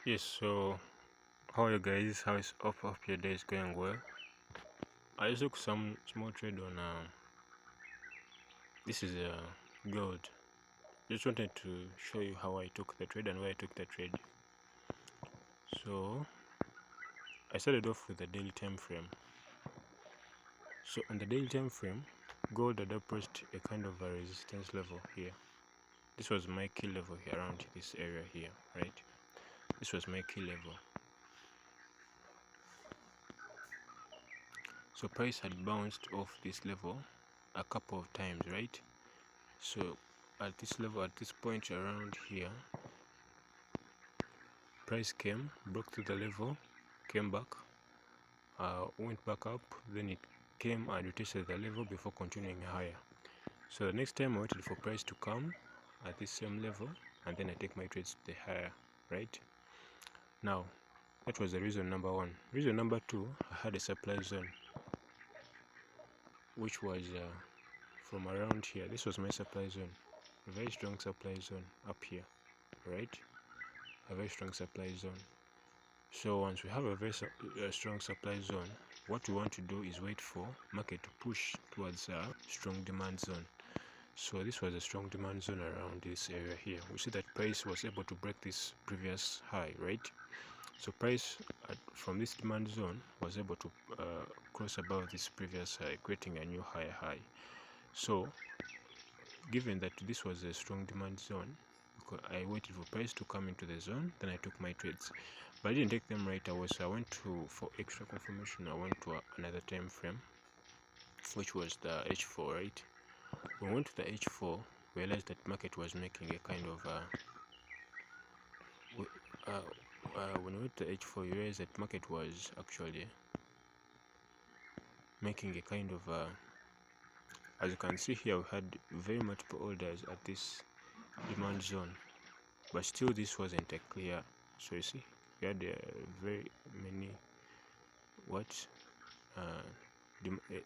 Yes, so how are you guys? How is up your day is going well? I just took some small trade on this is gold. Just wanted to show you how I took the trade and why I took the trade. So I started off with the daily time frame. So on the daily time frame, gold had approached a kind of a resistance level here. This was my key level here around this area here, right? This was my key level. So price had bounced off this level a couple of times, right? So at this level, at this point around here, price came, broke to the level, came back, went back up, then it came and retested the level before continuing higher. So the next time I waited for price to come at this same level, and then I take my trades to the higher, right? Now that was the reason number one. Reason number two, I had a supply zone which was from around here. This was my supply zone, a very strong supply zone up here, right? A very strong supply zone. So once we have a very strong supply zone, what we want to do is wait for market to push towards a strong demand zone. So this was a strong demand zone around this area here. We see that price was able to break this previous high, right? So price from this demand zone was able to cross above this previous high, creating a new higher high. So given that this was a strong demand zone, I waited for price to come into the zone, then I took my trades, but I didn't take them right away. So I went to, for extra confirmation, I went to another time frame, which was the H4, right? When we went to the H4, we realized that market was making a kind of when we went to the H4, you realize that market was actually making a kind of as you can see here, we had very multiple orders at this demand zone, but still this wasn't a clear. So you see, we had very many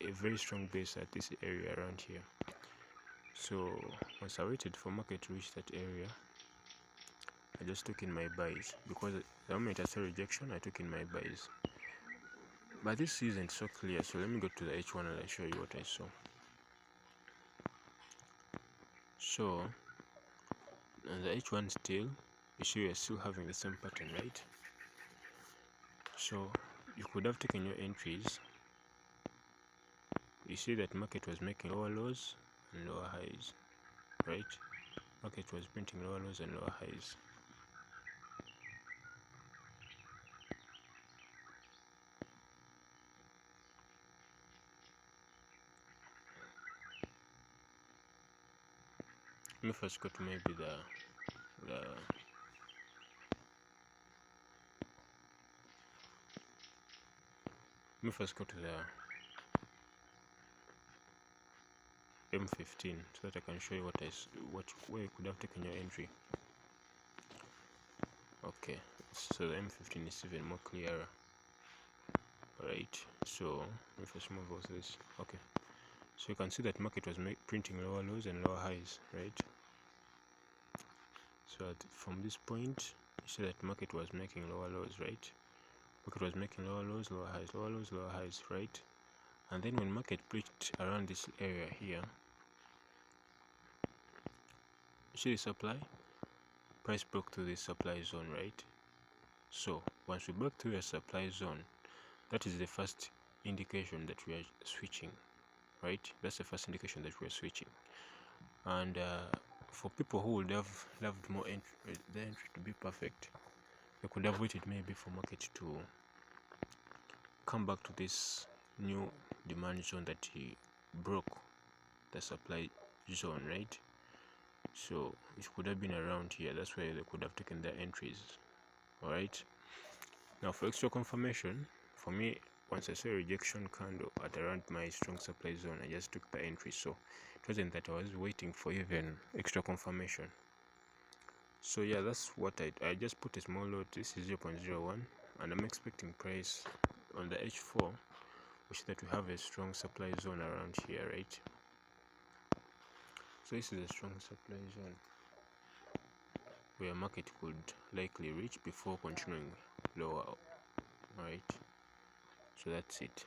a very strong base at this area around here. So once I waited for market to reach that area, I just took in my buys, because the moment I saw rejection, I took in my buys. But this isn't so clear, so let me go to the H1 and I'll show you what I saw. So on the H1 still, you see we're still having the same pattern, right? So you could have taken your entries. You see that market was making lower lows and lower highs, right? Market was printing lower lows and lower highs. Let me first go to maybe let me first go to the M15 so that I can show you where you could have taken your entry. Okay, so the M15 is even more clearer. Alright, so let me first move all this. Okay, so you can see that market was printing lower lows and lower highs, right? So from this point, you see that market was making lower lows, right? Market was making lower lows, lower highs, lower lows, lower highs, right? And then when market breached around this area here, you see the supply, price broke through this supply zone, right? So once we break through a supply zone, that is the first indication that we are switching, right? That's the first indication that we are switching. And for people who would have loved more the entry to be perfect, they could have waited maybe for market to come back to this new demand zone that he broke the supply zone, right? So it could have been around here. That's where they could have taken their entries. All right, now for extra confirmation, for me, once I saw a rejection candle at around my strong supply zone, I just took the entry. So it wasn't that I was waiting for even extra confirmation. So yeah, that's what I just put a small load. This is 0.01, and I'm expecting price on the H4, which is that we have a strong supply zone around here, right? So this is a strong supply zone, where market could likely reach before continuing lower. Alright, so that's it.